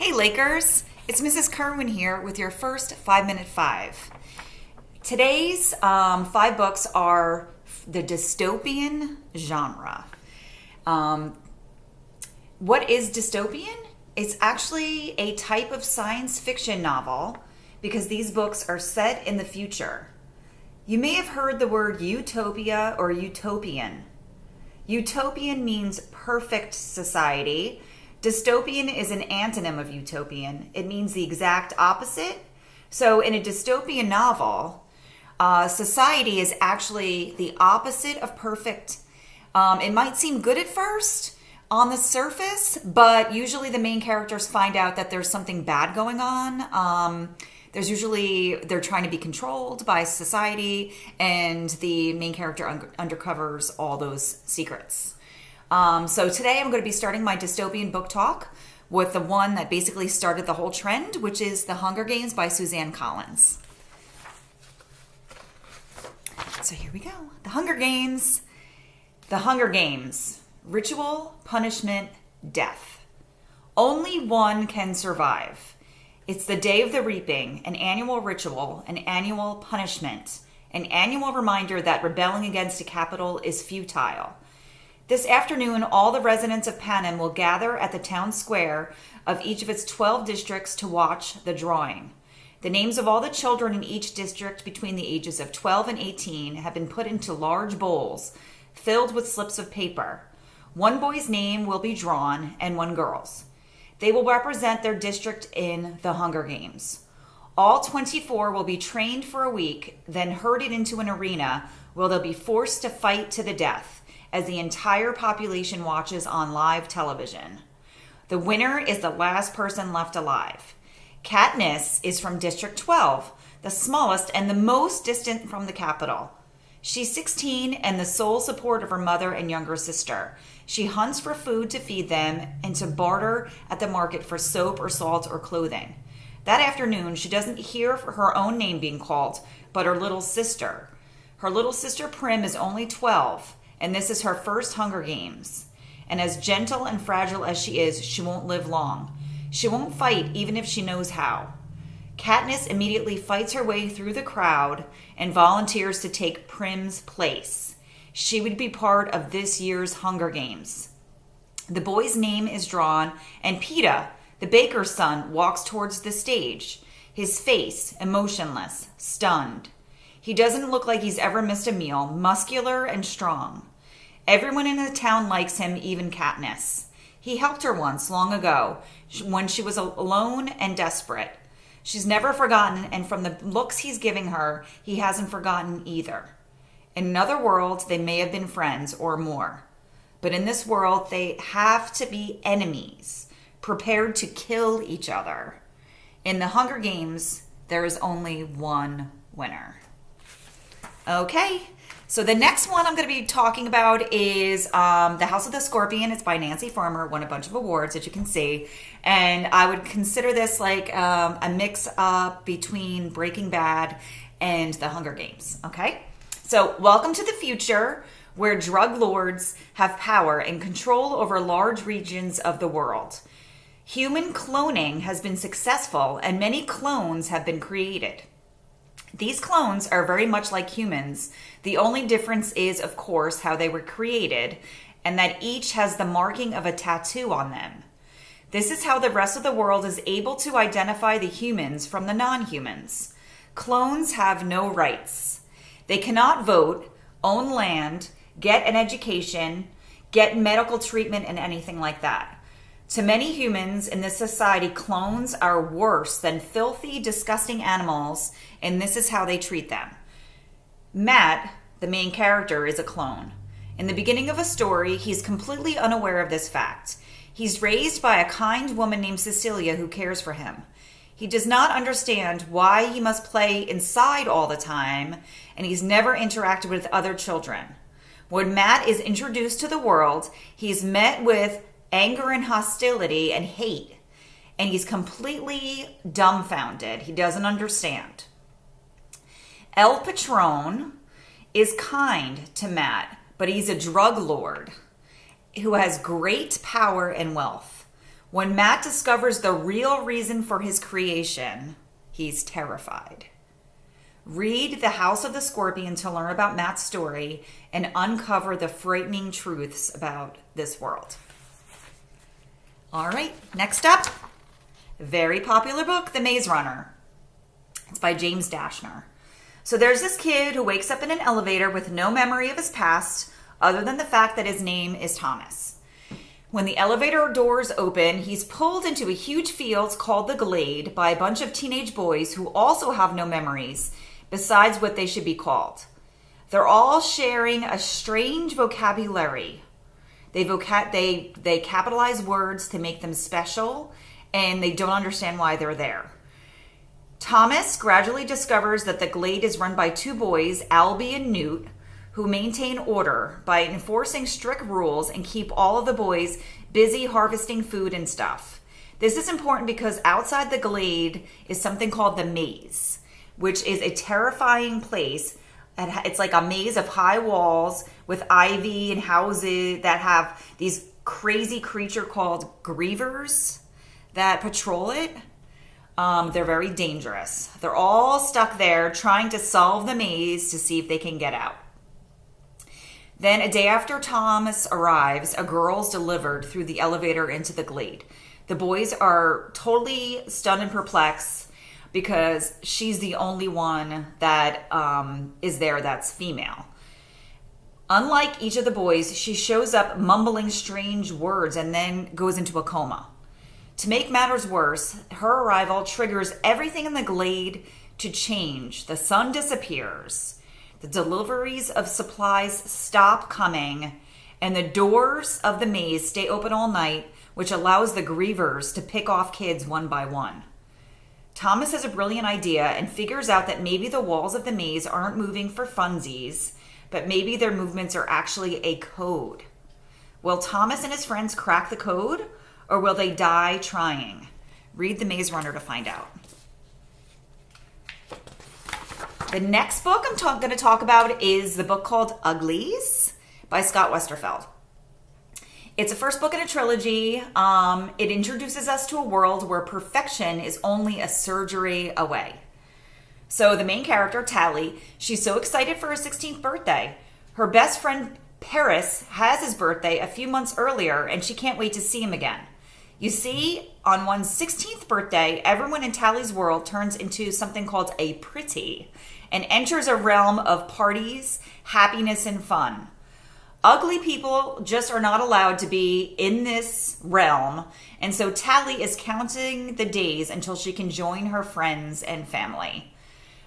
Hey Lakers, it's Mrs. Kerwin here with your first 5-Minute 5. Today's 5 books are the dystopian genre. What is dystopian? It's actually a type of science fiction novel because these books are set in the future. You may have heard the word utopia or utopian. Utopian means perfect society. Dystopian is an antonym of utopian. It means the exact opposite. So in a dystopian novel, society is actually the opposite of perfect. It might seem good at first on the surface, but usually the main characters find out that there's something bad going on. They're trying to be controlled by society, and the main character undercovers all those secrets. So today I'm going to be starting my dystopian book talk with the one that basically started the whole trend, which is The Hunger Games by Suzanne Collins. So here we go. The Hunger Games. The Hunger Games. Ritual, punishment, death. Only one can survive. It's the day of the reaping, an annual ritual, an annual punishment, an annual reminder that rebelling against a capital is futile. This afternoon, all the residents of Panem will gather at the town square of each of its 12 districts to watch the drawing. The names of all the children in each district between the ages of 12 and 18 have been put into large bowls filled with slips of paper. One boy's name will be drawn and one girl's. They will represent their district in the Hunger Games. All 24 will be trained for a week, then herded into an arena where they'll be forced to fight to the death as the entire population watches on live television. The winner is the last person left alive. Katniss is from District 12, the smallest and the most distant from the capital. She's 16 and the sole support of her mother and younger sister. She hunts for food to feed them and to barter at the market for soap or salt or clothing. That afternoon, she doesn't hear her own name being called, but her little sister. Her little sister Prim is only 12, and this is her first Hunger Games. And as gentle and fragile as she is, she won't live long. She won't fight even if she knows how. Katniss immediately fights her way through the crowd and volunteers to take Prim's place. She would be part of this year's Hunger Games. The boy's name is drawn, and Peeta, the baker's son, walks towards the stage, his face emotionless, stunned. He doesn't look like he's ever missed a meal, muscular and strong. Everyone in the town likes him, even Katniss. He helped her once, long ago, when she was alone and desperate. She's never forgotten, and from the looks he's giving her, he hasn't forgotten either. In another world, they may have been friends or more. But in this world, they have to be enemies, prepared to kill each other. In the Hunger Games, there is only one winner. Okay, so the next one I'm going to be talking about is The House of the Scorpion. It's by Nancy Farmer, won a bunch of awards, as you can see. And I would consider this like a mix-up between Breaking Bad and The Hunger Games, okay? So welcome to the future, where drug lords have power and control over large regions of the world. Human cloning has been successful, and many clones have been created. These clones are very much like humans. The only difference is, of course, how they were created, and that each has the marking of a tattoo on them. This is how the rest of the world is able to identify the humans from the non-humans. Clones have no rights. They cannot vote, own land, get an education, get medical treatment, and anything like that. To many humans in this society, clones are worse than filthy, disgusting animals, and this is how they treat them. Matt, the main character, is a clone. In the beginning of a story, he's completely unaware of this fact. He's raised by a kind woman named Cecilia who cares for him. He does not understand why he must play inside all the time, and he's never interacted with other children. When Matt is introduced to the world, he's met with anger and hostility and hate, and he's completely dumbfounded. He doesn't understand. El Patron is kind to Matt, but he's a drug lord who has great power and wealth. When Matt discovers the real reason for his creation, he's terrified. Read The House of the Scorpion to learn about Matt's story and uncover the frightening truths about this world. All right, next up, very popular book, The Maze Runner. It's by James Dashner. So there's this kid who wakes up in an elevator with no memory of his past other than the fact that his name is Thomas. When the elevator doors open, he's pulled into a huge field called the Glade by a bunch of teenage boys who also have no memories besides what they should be called. They're all sharing a strange vocabulary. They capitalize words to make them special, and they don't understand why they're there. Thomas gradually discovers that the Glade is run by two boys, Albie and Newt, who maintain order by enforcing strict rules and keep all of the boys busy harvesting food and stuff. This is important because outside the Glade is something called the Maze, which is a terrifying place. It's like a maze of high walls with ivy and houses that have these crazy creature called grievers that patrol it. They're very dangerous. They're all stuck there trying to solve the maze to see if they can get out. Then a day after Thomas arrives, a girl's delivered through the elevator into the Glade. The boys are totally stunned and perplexed because she's the only one that is there that's female. Unlike each of the boys, she shows up mumbling strange words and then goes into a coma. To make matters worse, her arrival triggers everything in the Glade to change. The sun disappears. The deliveries of supplies stop coming, and the doors of the maze stay open all night, which allows the grievers to pick off kids one by one. Thomas has a brilliant idea and figures out that maybe the walls of the maze aren't moving for funsies, but maybe their movements are actually a code. Will Thomas and his friends crack the code, or will they die trying? Read The Maze Runner to find out. The next book I'm going to talk about is the book called Uglies by Scott Westerfeld. It's the first book in a trilogy. It introduces us to a world where perfection is only a surgery away. So the main character, Tally, she's so excited for her 16th birthday. Her best friend, Paris, has his birthday a few months earlier, and she can't wait to see him again. You see, on one's 16th birthday, everyone in Tally's world turns into something called a pretty and enters a realm of parties, happiness, and fun. Ugly people just are not allowed to be in this realm, and so Tally is counting the days until she can join her friends and family.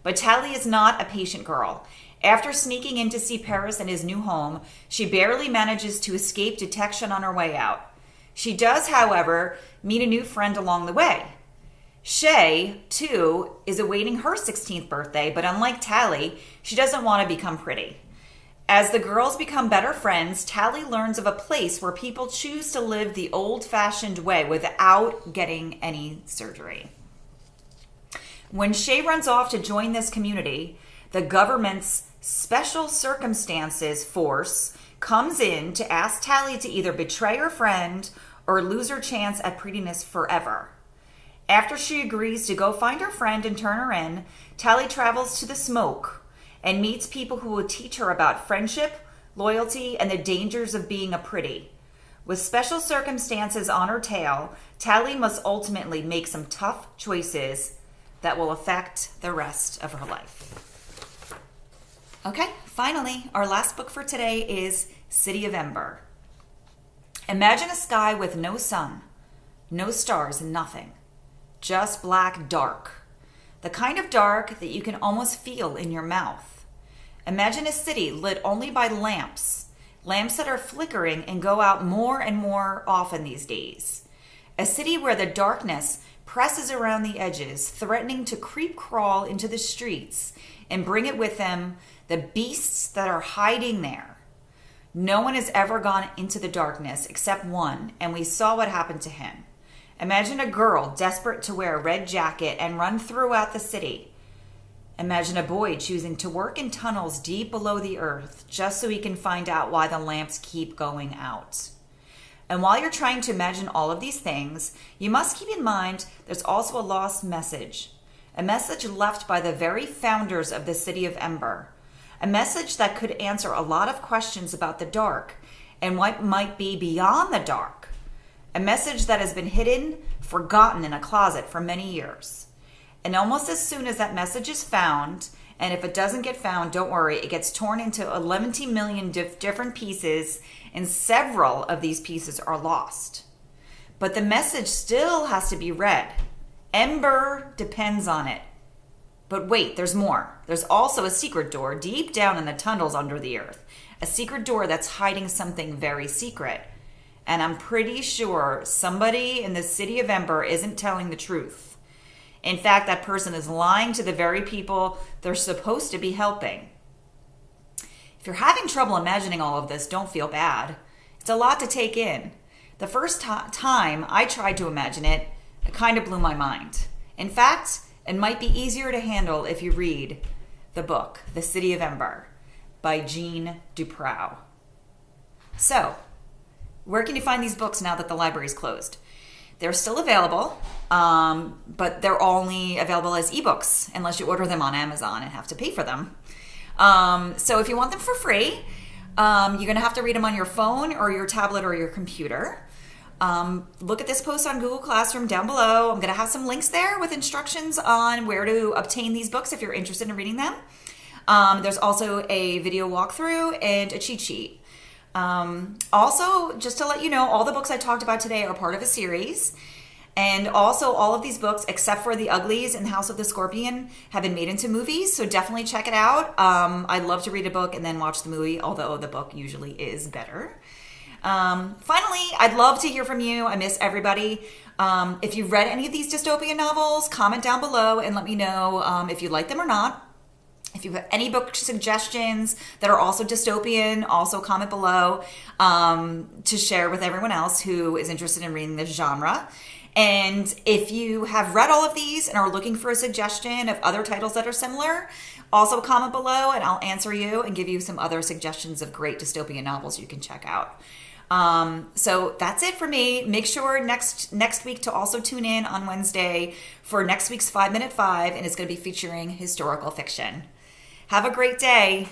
But Tally is not a patient girl. After sneaking in to see Paris in his new home, she barely manages to escape detection on her way out. She does, however, meet a new friend along the way. Shay, too, is awaiting her 16th birthday, but unlike Tally, she doesn't want to become pretty. As the girls become better friends, Tally learns of a place where people choose to live the old-fashioned way without getting any surgery. When Shay runs off to join this community, the government's Special Circumstances Force comes in to ask Tally to either betray her friend or lose her chance at prettiness forever. After she agrees to go find her friend and turn her in, Tally travels to the smoke and meets people who will teach her about friendship, loyalty, and the dangers of being a pretty. With special circumstances on her tail, Tally must ultimately make some tough choices that will affect the rest of her life. Okay, finally, our last book for today is City of Ember. Imagine a sky with no sun, no stars, and nothing. Just black dark. The kind of dark that you can almost feel in your mouth. Imagine a city lit only by lamps. Lamps that are flickering and go out more and more often these days. A city where the darkness presses around the edges, threatening to creep crawl into the streets and bring it with them the beasts that are hiding there. No one has ever gone into the darkness except one, and we saw what happened to him. Imagine a girl desperate to wear a red jacket and run throughout the city. Imagine a boy choosing to work in tunnels deep below the earth just so he can find out why the lamps keep going out. And while you're trying to imagine all of these things, you must keep in mind there's also a lost message. A message left by the very founders of the city of Ember. A message that could answer a lot of questions about the dark and what might be beyond the dark. A message that has been hidden, forgotten in a closet for many years. And almost as soon as that message is found, and if it doesn't get found, don't worry, it gets torn into 11 million different pieces, and several of these pieces are lost. But the message still has to be read. Ember depends on it. But wait, there's more. There's also a secret door deep down in the tunnels under the earth. A secret door that's hiding something very secret. And I'm pretty sure somebody in the city of Ember isn't telling the truth. In fact, that person is lying to the very people they're supposed to be helping. If you're having trouble imagining all of this, don't feel bad. It's a lot to take in. The first time I tried to imagine it, it kind of blew my mind. In fact, it might be easier to handle if you read the book, The City of Ember, by Jean Duprow. So, where can you find these books now that the library's closed? They're still available, but they're only available as ebooks unless you order them on Amazon and have to pay for them. So if you want them for free, you're going to have to read them on your phone or your tablet or your computer. Look at this post on Google Classroom down below. I'm going to have some links there with instructions on where to obtain these books if you're interested in reading them. There's also a video walkthrough and a cheat sheet. Also, just to let you know, all the books I talked about today are part of a series. And also all of these books, except for The Uglies and House of the Scorpion, have been made into movies. So definitely check it out. I'd love to read a book and then watch the movie, although the book usually is better. Finally, I'd love to hear from you. I miss everybody. If you've read any of these dystopian novels, comment down below and let me know if you like them or not. If you have any book suggestions that are also dystopian, also comment below to share with everyone else who is interested in reading this genre. And if you have read all of these and are looking for a suggestion of other titles that are similar, also comment below and I'll answer you and give you some other suggestions of great dystopian novels you can check out. So that's it for me. Make sure next week to also tune in on Wednesday for next week's 5 Minute 5, and it's going to be featuring historical fiction. Have a great day.